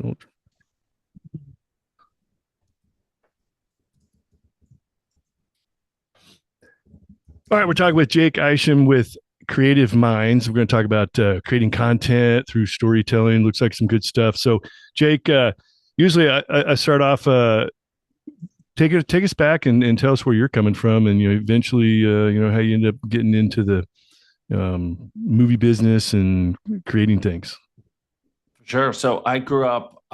Don't. All right, we're talking with Jake Isham with Creative Minds. We're going to talk about creating content through storytelling. Looks like some good stuff. So, Jake, usually I start off take us back and tell us where you're coming from, and eventually how you end up getting into the movie business and creating things. Sure. So I grew up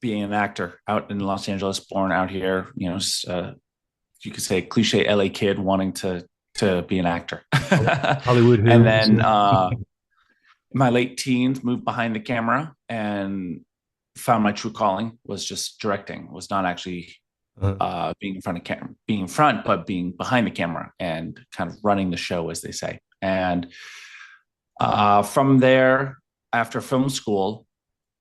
being an actor out in Los Angeles, born out here. You could say cliche LA kid wanting to be an actor, Hollywood and Hills. then in my late teens moved behind the camera and found my true calling was just directing. Was not actually Uh, being in front of camera, being in front, but being behind the camera and kind of running the show, as they say. And from there, after film school,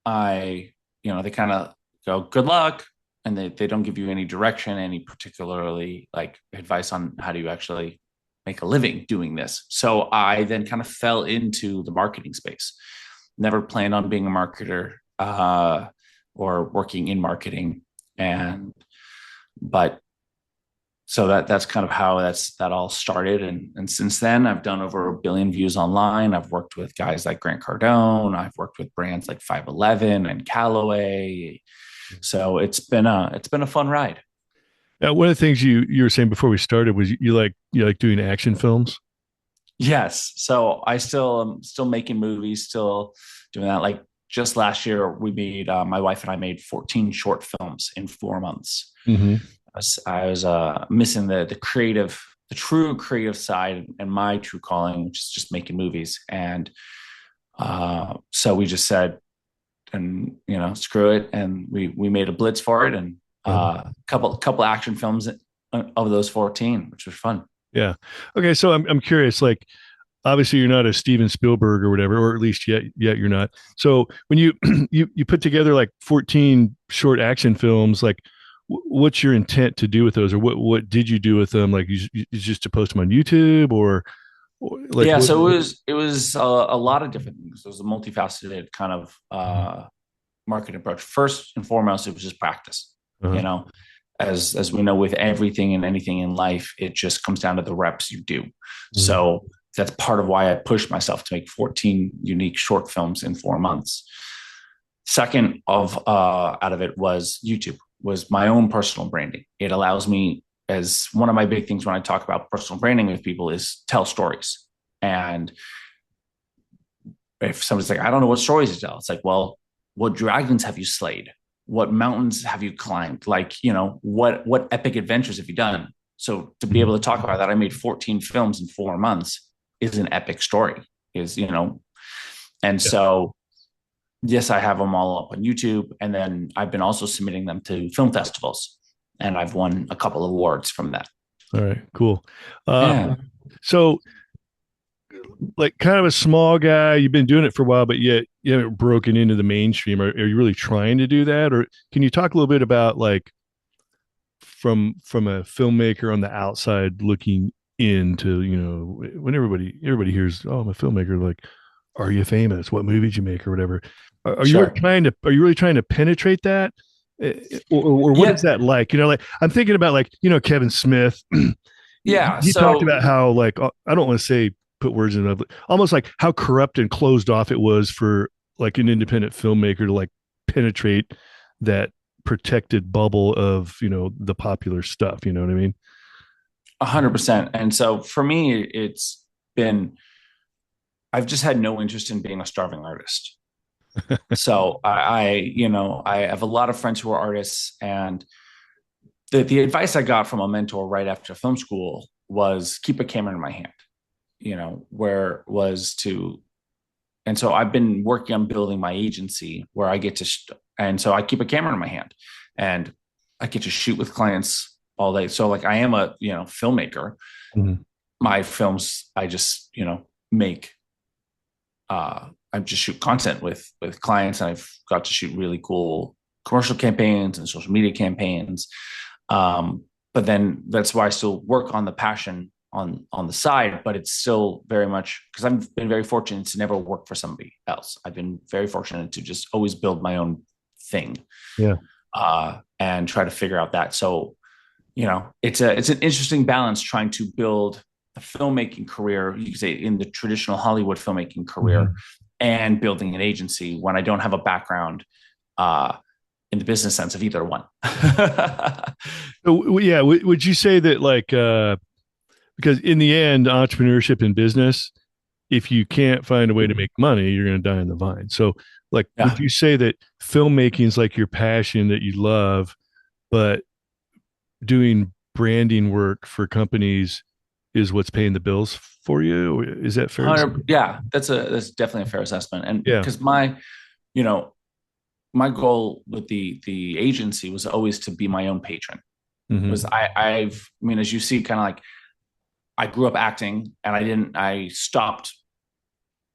they kind of go, good luck. And they don't give you any direction, any particularly like advice on how do you actually make a living doing this. So I then kind of fell into the marketing space. Never planned on being a marketer or working in marketing. But so that's kind of how that all started. And since then I've done over 1 billion views online. I've worked with guys like Grant Cardone. I've worked with brands like 511 and Callaway. So it's been a fun ride. one of the things you were saying before we started was you like doing action films. Yes. So I still am still making movies, still doing that. Like just last year we made my wife and I made 14 short films in 4 months. Mm-hmm. I was missing the true creative side and my true calling, which is just making movies. And so we just said, and screw it, and we made a blitz for it, and couple action films of those 14, which was fun. Yeah. Okay. So I'm curious. Like, obviously, you're not a Steven Spielberg or whatever, or at least yet you're not. So when you you put together like 14 short action films, like, what's your intent to do with those, or what did you do with them? Like, just to post them on YouTube, or like Yeah, what? so it was a lot of different things. It was a multifaceted kind of marketing approach. First and foremost, it was just practice. Uh-huh. You know, as we know, with everything and anything in life, it just comes down to the reps you do. Mhm. So that's part of why I pushed myself to make 14 unique short films in 4 months. Second of out of it was YouTube, was my own personal branding. It allows me, as one of my big things when I talk about personal branding with people, is tell stories. And if somebody's like, I don't know what stories to tell, it's like, well, what dragons have you slayed? What mountains have you climbed? Like, what epic adventures have you done? So to be able to talk about that, I made 14 films in 4 months is an epic story. And Yeah. so yes, I have them all up on YouTube. And then I've been also submitting them to film festivals. And I've won a couple of awards from that. All right. Cool. Uh, Yeah. so like kind of a small guy, you've been doing it for a while, but yet you haven't broken into the mainstream. Are you really trying to do that, or can you talk a little bit about like from a filmmaker on the outside looking into when everybody hears, oh, I'm a filmmaker, like, are you famous, what movies you make or whatever, Sure. are you really trying to penetrate that? Or what is Yeah. that like, like I'm thinking about, like, Kevin Smith. Yeah. He talked So about how, like, I don't want to say put words in it, but almost like how corrupt and closed off it was for like an independent filmmaker to like penetrate that protected bubble of the popular stuff. You know what I mean? 100%. And so for me, it's been, I've just had no interest in being a starving artist. So I have a lot of friends who are artists, and the advice I got from a mentor right after film school was keep a camera in my hand, where was to, and so I've been working on building my agency where I get to, and so I keep a camera in my hand and I get to shoot with clients all day. So like I am a, filmmaker. Mhm. My films, I just, make, I just shoot content with clients, and I've got to shoot really cool commercial campaigns and social media campaigns. But then that's why I still work on the passion on the side, but it's still very much because I've been very fortunate to never work for somebody else. I've been very fortunate to just always build my own thing, Yeah. and try to figure out that. So, it's an interesting balance trying to build a filmmaking career, you could say in the traditional Hollywood filmmaking career, Mhm. and building an agency when I don't have a background in the business sense of either one. So, yeah, would you say that like because in the end, entrepreneurship and business, if you can't find a way to make money, you're going to die on the vine. So, like, would Yeah, you say that filmmaking is like your passion that you love, but doing branding work for companies is what's paying the bills for you? Is that fair to say? 100. Yeah, that's definitely a fair assessment. And Yeah. because you know, my goal with the agency was always to be my own patron. Was Hmm. I mean, as you see, kind of like I grew up acting, and I stopped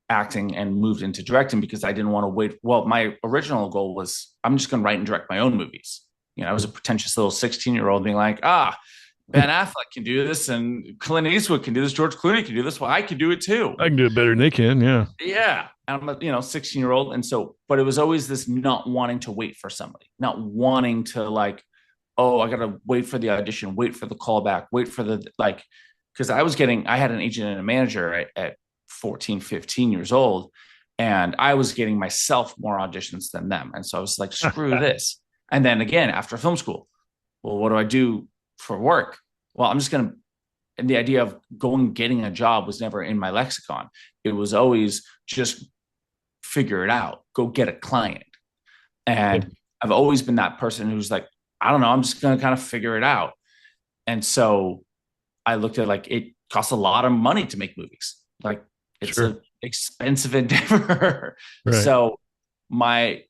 acting and moved into directing because I didn't want to wait. Well, my original goal was I'm just going to write and direct my own movies. I was a pretentious little 16-year-old being like, Ben Affleck can do this, and Clint Eastwood can do this, George Clooney can do this. Well, I can do it too. I can do it better than they can. Yeah. Yeah. I'm a 16-year-old. And so, but it was always this not wanting to wait for somebody, not wanting to like, oh, I gotta wait for the audition, wait for the callback, wait for the like, because I had an agent and a manager at 14, 15 years old, and I was getting myself more auditions than them. And so I was like, screw this. And then again, after film school, well, what do I do for work? Well, I'm just gonna, and the idea of getting a job was never in my lexicon. It was always just figure it out, go get a client. Yeah. And I've always been that person who's like, I don't know, I'm just going to kind of figure it out. And so I looked at like it costs a lot of money to make movies. Like it's Sure. a expensive endeavor. Right. So my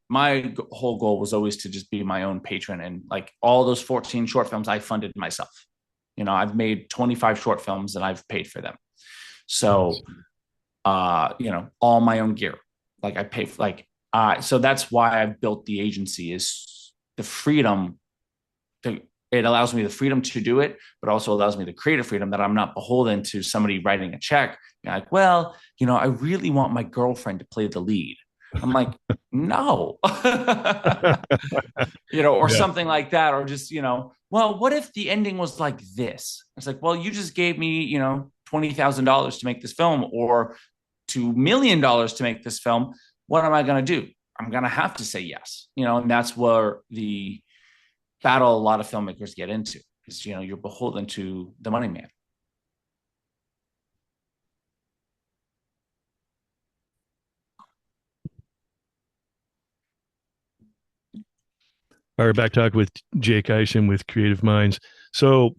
whole goal was always to just be my own patron, and like all those 14 short films I funded myself. I've made 25 short films and I've paid for them. Nice. So all my own gear. Like I pay for so that's why I've built the agency, is the freedom to, it allows me the freedom to do it, but also allows me the creative freedom that I'm not beholden to somebody writing a check. Like, well, I really want my girlfriend to play the lead. I'm like, no, or Yeah. something like that. Or just, well, what if the ending was like this? It's like, well, you just gave me, $20,000 to make this film, or $2 million to make this film. What am I going to do? I'm going to have to say yes, and that's where the battle a lot of filmmakers get into is, you're beholden to the money man. All right. Back talk with Jake Isham with Creative Minds. So,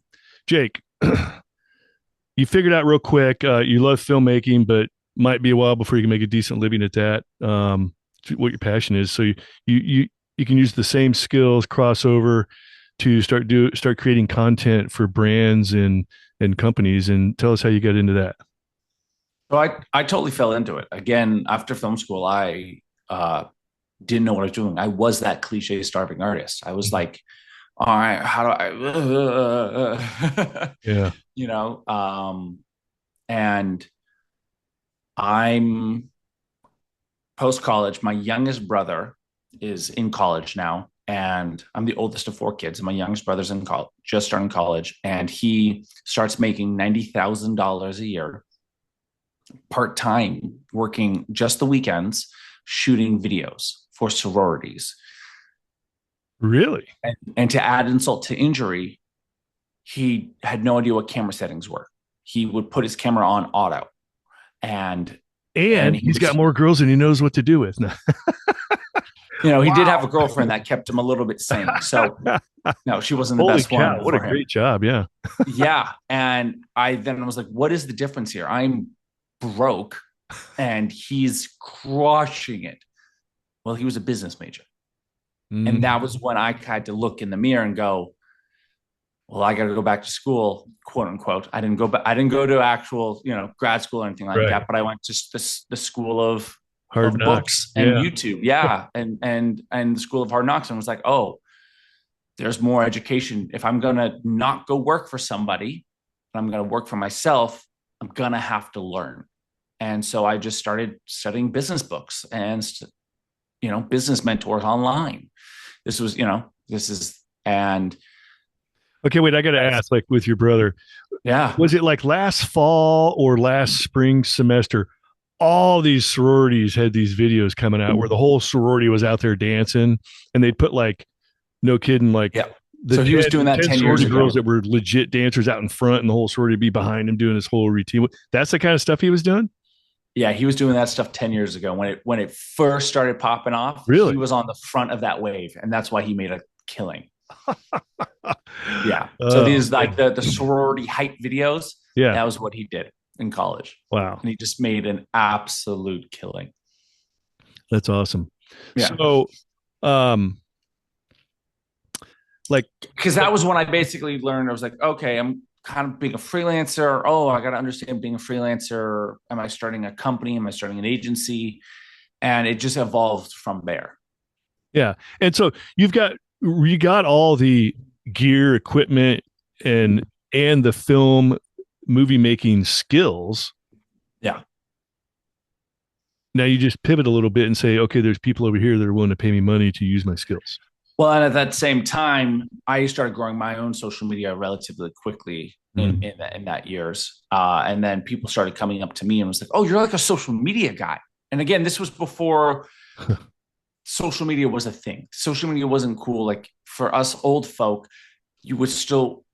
Jake, you figured out real quick you love filmmaking, but might be a while before you can make a decent living at that. What your passion is. So you can use the same skills crossover to start creating content for brands and companies. And tell us how you got into that. So I totally fell into it. Again, after film school, I didn't know what I was doing. I was that cliche starving artist. I was like, all right, how do I, Yeah. and I'm post college. My youngest brother is in college now, and I'm the oldest of four kids. And my youngest brother's in college, just starting college, and he starts making $90,000 a year part time, working just the weekends, shooting videos for sororities. Really? And to add insult to injury, he had no idea what camera settings were. He would put his camera on auto, and And he he's got was, more girls than he knows what to do with. he did have Wow. a girlfriend that kept him a little bit sane. So no, she wasn't the Holy best cow. one What a for him. great job. Yeah. Yeah. And I then was like, what is the difference here? I'm broke and he's crushing it. Well, he was a business major. And that Mm, was when I had to look in the mirror and go, well, I got to go back to school, quote unquote. I didn't go to actual, grad school or anything like right. that, but I went to the school Hard of knocks. books and Yeah. YouTube. Yeah. And the school of hard knocks, and was like, oh, there's more education. If I'm going to not go work for somebody, and I'm going to work for myself, I'm going to have to learn. And so I just started studying business books and, business mentors online. This was, this is, and Okay, wait, I got to ask, like with your brother, yeah. was it like last fall or last spring semester? All these sororities had these videos coming out where the whole sorority was out there dancing, and they'd put like, no kidding, like Yeah. the So he was 10, doing that 10 10 years sorority girls ago. that were legit dancers out in front, and the whole sorority would be behind him doing his whole routine. That's the kind of stuff he was doing? Yeah, he was doing that stuff 10 years ago when it first started popping off. He Really? was on the front of that wave, and that's why he made a killing. Yeah. So Oh, these like the sorority hype videos, yeah. that was what he did in college. Wow. And he just made an absolute killing. That's awesome. Yeah. So, um, like, Because that was when I basically learned, I was like, okay, I'm kind of being a freelancer. Oh, I got to understand being a freelancer. Am I starting a company? Am I starting an agency? And it just evolved from there. yeah. And so you got all the gear, equipment, and the film movie making skills. Yeah. Now you just pivot a little bit and say, okay, there's people over here that are willing to pay me money to use my skills. Well, and at that same time, I started growing my own social media relatively quickly Mm-hmm. in that years. And then people started coming up to me and was like, "Oh, you're like a social media guy." And again, this was before social media was a thing. Social media wasn't cool. Like for us old folk, you would still,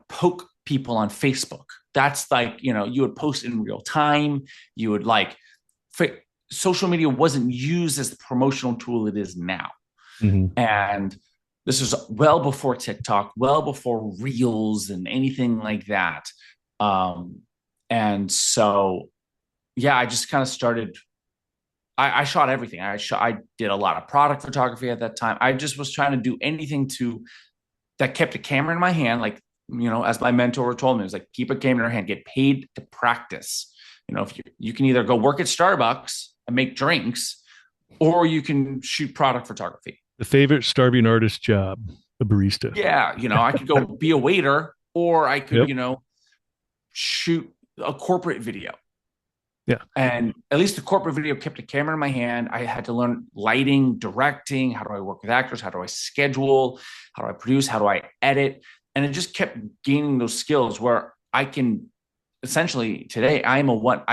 poke people on Facebook. That's like, you would post in real time. You would like, social media wasn't used as the promotional tool it is now. Mm-hmm. And this was well before TikTok, well before Reels and anything like that. And so, yeah, I just kind of started. I shot everything. I did a lot of product photography at that time. I just was trying to do anything that kept a camera in my hand. Like, as my mentor told me, it was like, keep a camera in your hand, get paid to practice. If you can either go work at Starbucks and make drinks, or you can shoot product photography. The favorite starving artist job, a barista. Yeah, I could go be a waiter, or I could, Yep. shoot a corporate video. Yeah. And at least the corporate video kept a camera in my hand. I had to learn lighting, directing. How do I work with actors? How do I schedule? How do I produce? How do I edit? And it just kept gaining those skills where I can essentially today I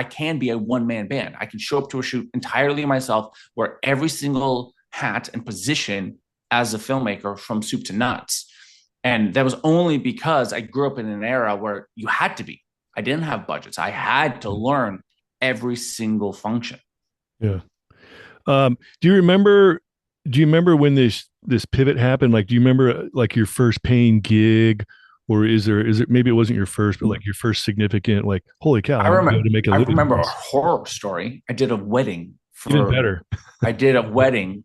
can be a one-man band. I can show up to a shoot entirely myself, where every single hat and position as a filmmaker from soup to nuts. And that was only because I grew up in an era where you had to be. I didn't have budgets. I had to learn every single function. Yeah. Do you remember? Do you remember when this pivot happened? Like, do you remember like your first paying gig, or is it maybe it wasn't your first, but like your first significant? Like, holy cow, I I'm gonna be remember. able to make a I living remember on a this. horror story. I did a wedding Even for. better. I did a wedding.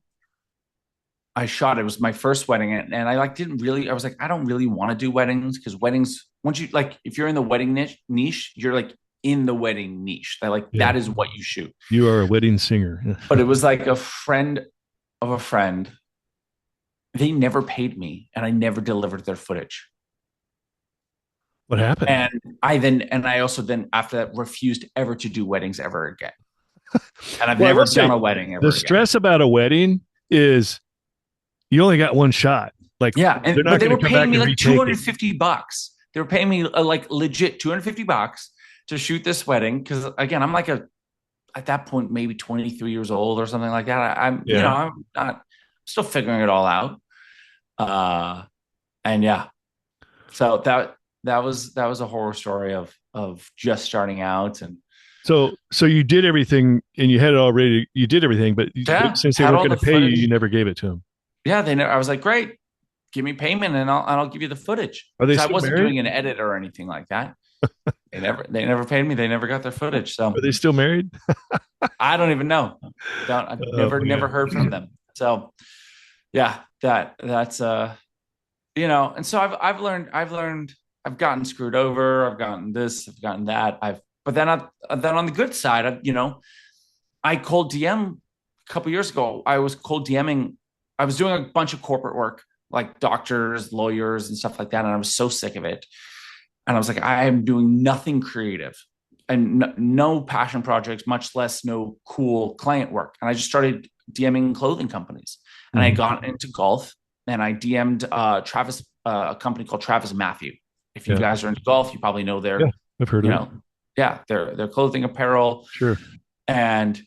I shot. It was my first wedding, and I like didn't really. I was like, I don't really want to do weddings, because weddings, once you like, if you're in the wedding niche, you're like in the wedding niche. Yeah. That is what you shoot. You are a wedding singer. But it was like a friend of a friend. They never paid me, and I never delivered their footage. What happened? I also then after that refused ever to do weddings ever again. And I've Well, I never will say done a wedding ever the again. stress about a wedding is you only got one shot. Like, Yeah, they're but not they going were to come paying back me and like retake it. $250. They were paying me like legit $250 to shoot this wedding, because again, I'm like at that point maybe 23 years old or something like that. I'm Yeah. I'm not still figuring it all out. And yeah, so that was a horror story of just starting out. And So you did everything and you had it already. You did everything, but yeah, since they had weren't all going the to pay you, you footage. never gave it to them. Yeah, I was like, great, give me payment, and I'll give you the footage, Are they because I still wasn't married? doing an edit or anything like that. They never paid me. They never got their footage. Are So they still married? I don't even know. I've Oh never heard from man. them. So yeah, that's and so I've learned, I've gotten screwed over. I've gotten this. I've gotten that. But then on the good side, I cold DM a couple years ago. I was cold DMing. I was doing a bunch of corporate work, like doctors, lawyers, and stuff like that, and I was so sick of it. And I was like, I am doing nothing creative and no passion projects, much less no cool client work. And I just started DMing clothing companies. And I had Mhm. gone into golf and I DM'd Travis, a company called Travis Matthew. If you Yeah. guys are into golf, you probably know Yeah. I've heard you of it. know, yeah, their clothing apparel. Sure. And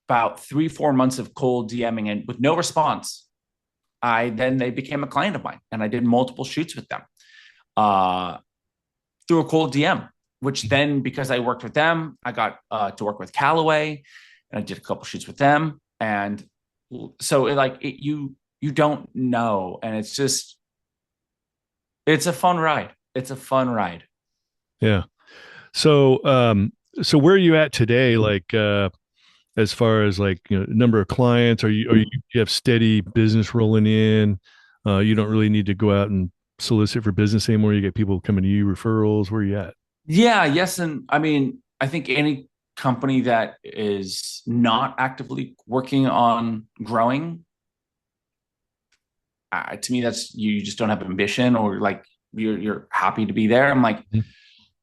about 3, 4 months of cold DMing and with no response, they became a client of mine and I did multiple shoots with them. Uh, through a cold DM, which then because I worked with them, I got to work with Callaway, and I did a couple shoots with them, and so you don't know, and it's a fun ride. It's a fun ride. Yeah. So, so where are you at today? Like, as far as like, number of clients, you have steady business rolling in? You don't really need to go out and solicit for business anymore. You get people coming to you, referrals. Where are you at? Yeah, yes, and I mean, I think any company that is not actively working on growing, to me, that's you just don't have ambition or like you're happy to be there. I'm like, Mhm.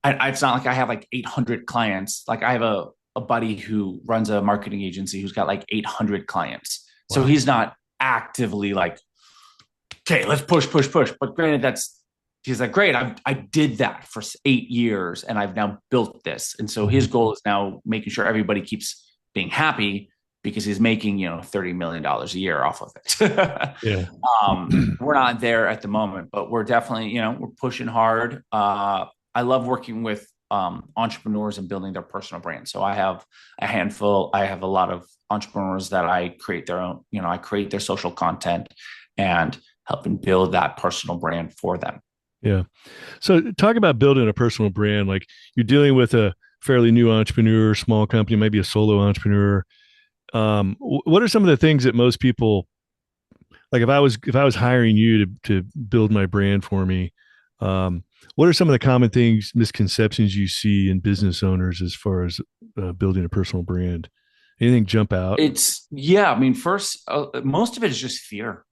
it's not like I have like 800 clients. Like I have a buddy who runs a marketing agency who's got like 800 clients. So Wow. he's not actively like, okay, let's push, push, push. But granted, he's like, great, I did that for 8 years and I've now built this. And so his Mhm. goal is now making sure everybody keeps being happy because he's making, $30 million a year off of it. Yeah. We're not there at the moment, but we're definitely, we're pushing hard. I love working with entrepreneurs and building their personal brand. So I have I have a lot of entrepreneurs that I create their own, I create their social content and helping build that personal brand for them. Yeah. So talk about building a personal brand. Like you're dealing with a fairly new entrepreneur, small company, maybe a solo entrepreneur. What are some of the things that most people like if I was hiring you to build my brand for me, what are some of the common things, misconceptions you see in business owners as far as building a personal brand? Anything jump out? Yeah. I mean, first, most of it is just fear.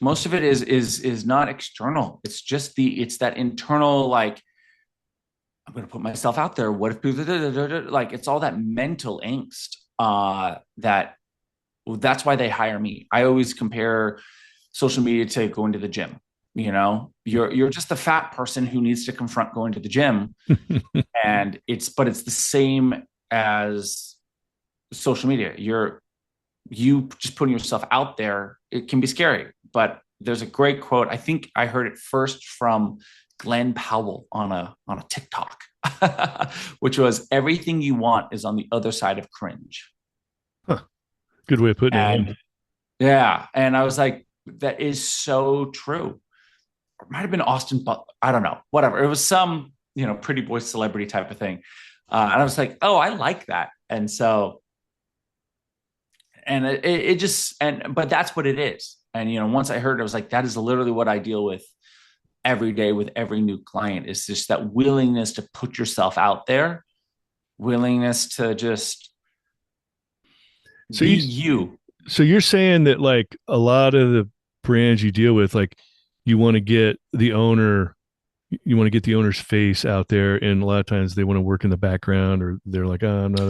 Most of it is not external. It's that internal, like, I'm going to put myself out there. What if people, like, it's all that mental angst, that well, that's why they hire me. I always compare social media to going to the gym. You're just the fat person who needs to confront going to the gym, and it's the same as social media. You just putting yourself out there. It can be scary, but there's a great quote. I think I heard it first from Glenn Powell on a TikTok, which was everything you want is on the other side of cringe. Huh. Good way of putting it. And yeah, and I was like, that is so true. It might have been Austin, but I don't know, whatever. It was some, pretty boy celebrity type of thing. And I was like, oh, I like that. And so, and it just, but that's what it is. And, once I heard it, I was like, that is literally what I deal with every day with every new client is just that willingness to put yourself out there, willingness to just So be you you. so you're saying that like a lot of the brands you deal with, like you want to get the owner, you want to get the owner's face out there, and a lot of times they want to work in the background, or they're like, oh, I'm not a,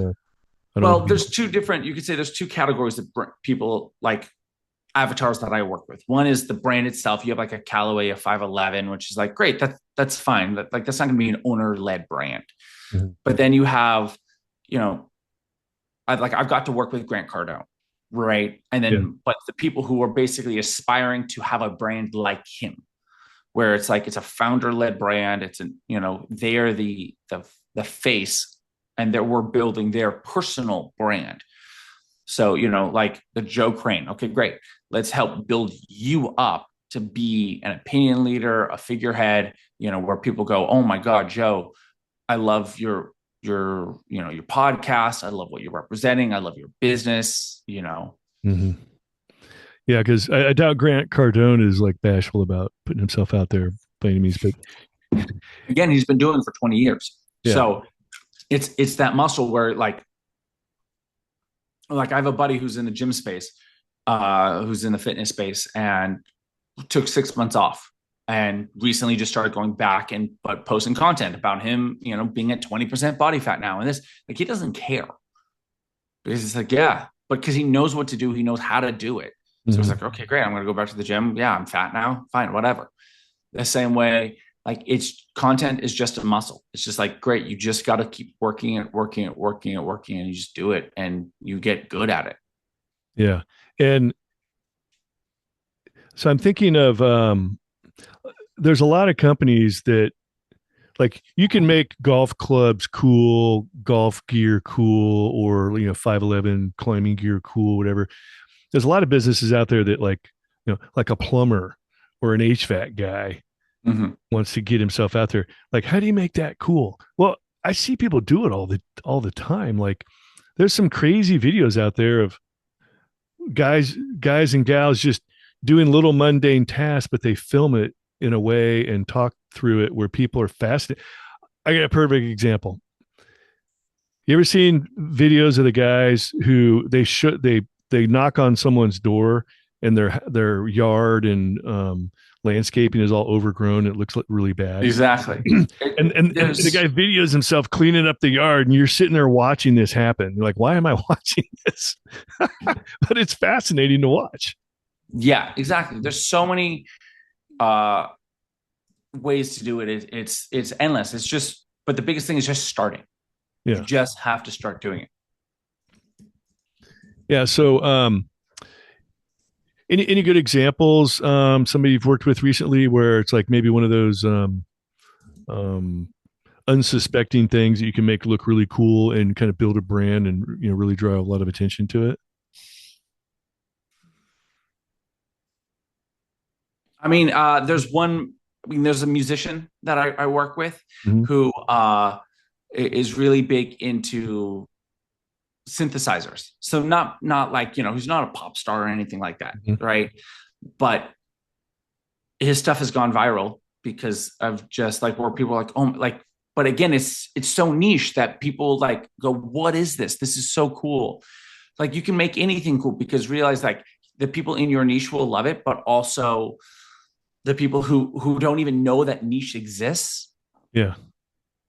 I don't want Well, to be. you could say there's two categories that people like avatars that I work with. One is the brand itself. You have like a Callaway, a 511, which is like, great. That's fine. That's not going to be an owner led brand. Mhm. But then you have, you know, I've got to work with Grant Cardone, right? And Yeah. then, but the people who are basically aspiring to have a brand like him, where it's like it's a founder led brand. It's an they are the face, and that we're building their personal brand. So like the Joe Crane. Okay, great. Let's help build you up to be an opinion leader, a figurehead. Where people go, oh my God, Joe, I love your podcast. I love what you're representing. I love your business. Hmm. Yeah, because I doubt Grant Cardone is like bashful about putting himself out there by any means, but Again, he's been doing it for 20 years. yeah, So it's that muscle where like I have a buddy who's in the gym space, who's in the fitness space and took 6 months off. and recently just started going back and but posting content about him, being at 20% body fat now. And this, like, he doesn't care because it's like, yeah, but because he knows what to do, he knows how to do it. So it's Mm-hmm. like, okay, great. I'm going to go back to the gym. Yeah, I'm fat now. Fine, whatever. The same way, like, it's content is just a muscle. It's just like, great. You just got to keep working it, working it, working it, working, and you just do it and you get good at it. Yeah. And so I'm thinking of there's a lot of companies that like you can make golf clubs cool, golf gear cool, or 511 climbing gear cool, whatever. There's a lot of businesses out there that like a plumber or an HVAC guy Mm-hmm. wants to get himself out there. Like, how do you make that cool? Well, I see people do it all the time. Like, there's some crazy videos out there of guys and gals just doing little mundane tasks, but they film it in a way and talk through it where people are fascinated. I got a perfect example. You ever seen videos of the guys who they knock on someone's door and their yard and landscaping is all overgrown. It looks really bad. Exactly. And the guy There's videos himself cleaning up the yard, and you're sitting there watching this happen. You're like, why am I watching this? But it's fascinating to watch. Yeah, exactly. There's so many uh ways to do it. It's endless. It's just, but the biggest thing is just starting. You Yeah. just have to start doing it. Yeah. So any good examples, somebody you've worked with recently where it's like maybe one of those um unsuspecting things that you can make look really cool and kind of build a brand and really draw a lot of attention to it. There's a musician that I work with Mm-hmm. who is really big into synthesizers. So not like, he's not a pop star or anything like that, Mm-hmm. right? But his stuff has gone viral because of just like where people are like, oh, like, but again, it's so niche that people like go, what is this? This is so cool. Like, you can make anything cool because realize like the people in your niche will love it, but also the people who don't even know that niche exists, Yeah.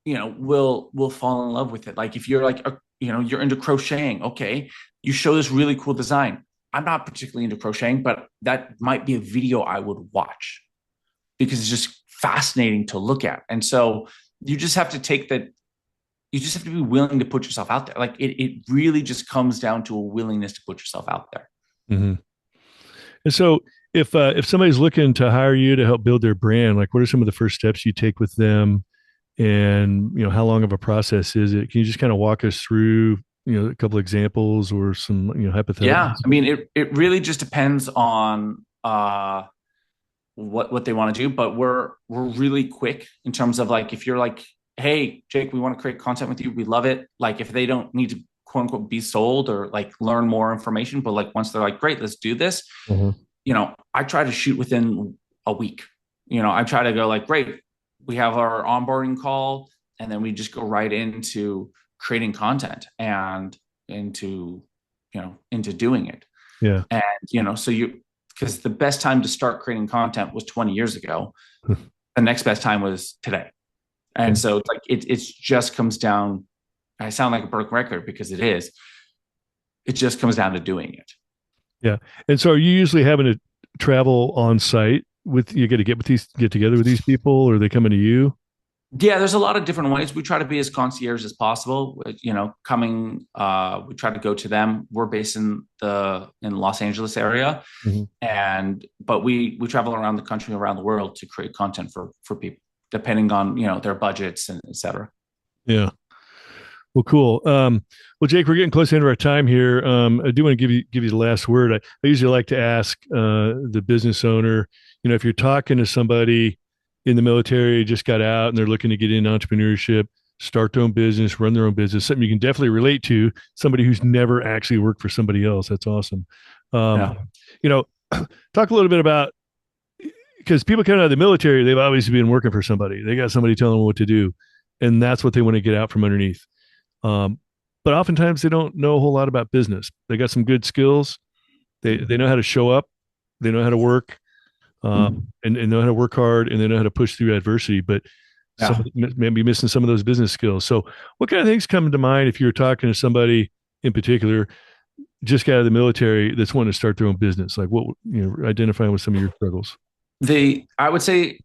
will fall in love with it. Like, if you're like you're into crocheting, okay, you show this really cool design. I'm not particularly into crocheting, but that might be a video I would watch because it's just fascinating to look at. And so you just have to take that. You just have to be willing to put yourself out there. Like, it really just comes down to a willingness to put yourself out there. Mm-hmm. And so if somebody's looking to hire you to help build their brand, like what are some of the first steps you take with them? And how long of a process is it? Can you just kind of walk us through a couple examples or some Yeah, hypotheticals? it really just depends on what they want to do, but we're really quick in terms of like, if you're like, hey, Jake, we want to create content with you, we love it. Like, if they don't need to quote unquote be sold or like learn more information, but like once they're like, great, let's do this, Uh-huh. I try to shoot within a week. I try to go like, great, we have our onboarding call, and then we just go right into creating content and into doing it. Yeah. And so because the best time to start creating content was 20 years ago. The next best time was today. And so it's like it just comes down. I sound like a broken record because it is. It just comes down to doing it. Yeah. And so are you usually having to travel on site with you got to get together with these people or are they coming to you? Yeah, there's a lot of different ways. We try to be as concierge as possible. We try to go to them. We're based in Los Angeles area, Mm-hmm. but we travel around the country, around the world to create content for people, depending on their budgets and et cetera. Yeah. Well, cool. Well, Jake, we're getting close to the end of our time here. I do want to give you the last word. I usually like to ask the business owner, if you're talking to somebody in the military, just got out and they're looking to get in entrepreneurship, start their own business, run their own business, something you can definitely relate to, somebody who's never actually worked for somebody else. That's awesome. Yeah. You know, talk a little bit about because people coming out of the military, they've obviously been working for somebody. They got somebody telling them what to do, and that's what they want to get out from underneath. Um, but oftentimes they don't know a whole lot about business. They got some good skills. They know how to show up. They know how to work. Mhm. and know how to work hard and they know how to push through adversity. But some Yeah. maybe missing some of those business skills. So, what kind of things come to mind if you were talking to somebody in particular just got out of the military that's wanting to start their own business? Like, what identifying with some of your struggles? I would say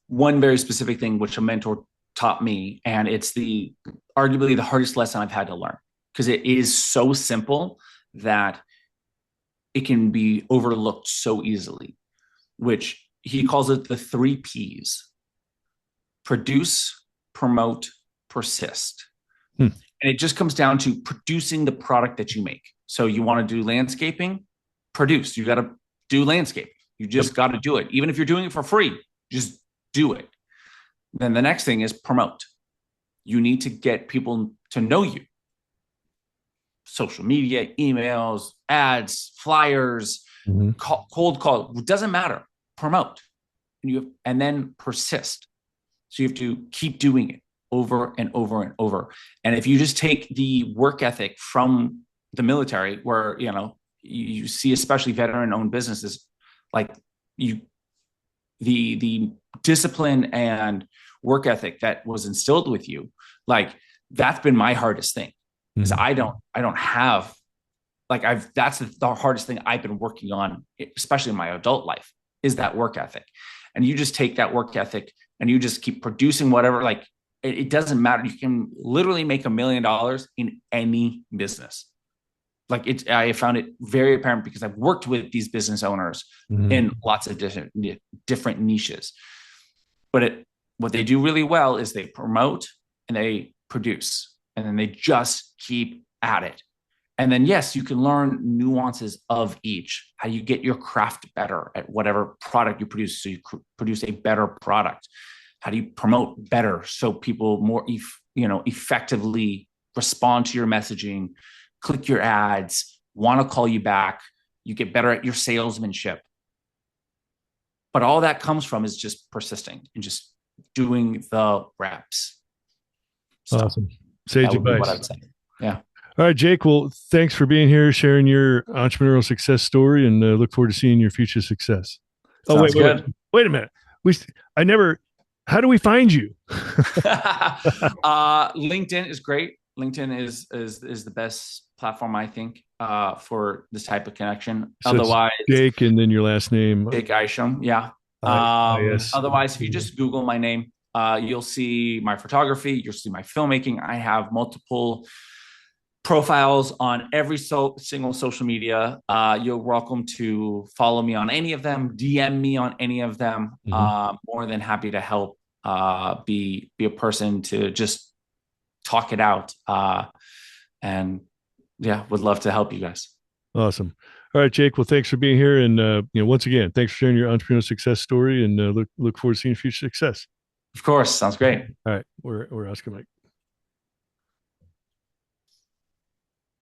one very specific thing which a mentor taught me, and it's the arguably the hardest lesson I've had to learn because it is so simple that it can be overlooked so easily, which he calls it the three P's: produce, promote, persist. Hmm. And it just comes down to producing the product that you make. So you want to do landscaping, produce. You got to do landscape. You Yep. just got to do it. Even if you're doing it for free, just do it. Then the next thing is promote. You need to get people to know you. Social media, emails, ads, flyers, Mm-hmm. cold call. It doesn't matter. Promote. And then persist. So you have to keep doing it over and over and over. And if you just take the work ethic from the military, where you see especially veteran-owned businesses, like you the discipline and work ethic that was instilled with you, like that's been my hardest thing, is Mm-hmm. I don't have, like, I've that's the hardest thing I've been working on, especially in my adult life, is that work ethic. And you just take that work ethic and you just keep producing whatever, like it doesn't matter. You can literally make $1 million in any business. Like I found it very apparent because I've worked with these business owners Mm-hmm. in lots of different niches. But what they do really well is they promote and they produce, and then they just keep at it. And then, yes, you can learn nuances of each, how you get your craft better at whatever product you produce. So you produce a better product. How do you promote better so people more, effectively respond to your messaging, click your ads, want to call you back. You get better at your salesmanship. But all that comes from is just persisting and just doing the reps. So Awesome. that Sage would be what I advice. would say. Yeah. All right, Jake. Well, thanks for being here, sharing your entrepreneurial success story, and look forward to seeing your future success. Oh, Sounds good. wait a minute. We, I never. How do we find you? LinkedIn is great. LinkedIn is the best platform, I think, for this type of connection. So it's Otherwise, Jake, and then your last name. Jake Isham. Yeah. I-S. Otherwise, if you just Google my name, you'll see my photography. You'll see my filmmaking. I have multiple profiles on every single social media. You're welcome to follow me on any of them, DM me on any of them. Mm-hmm. More than happy to help, be a person to just talk it out. And yeah, would love to help you guys. Awesome. All right, Jake. Well, thanks for being here, and once again, thanks for sharing your entrepreneurial success story, and look forward to seeing future success. Of course, sounds great. All right, we're Oscar Mike.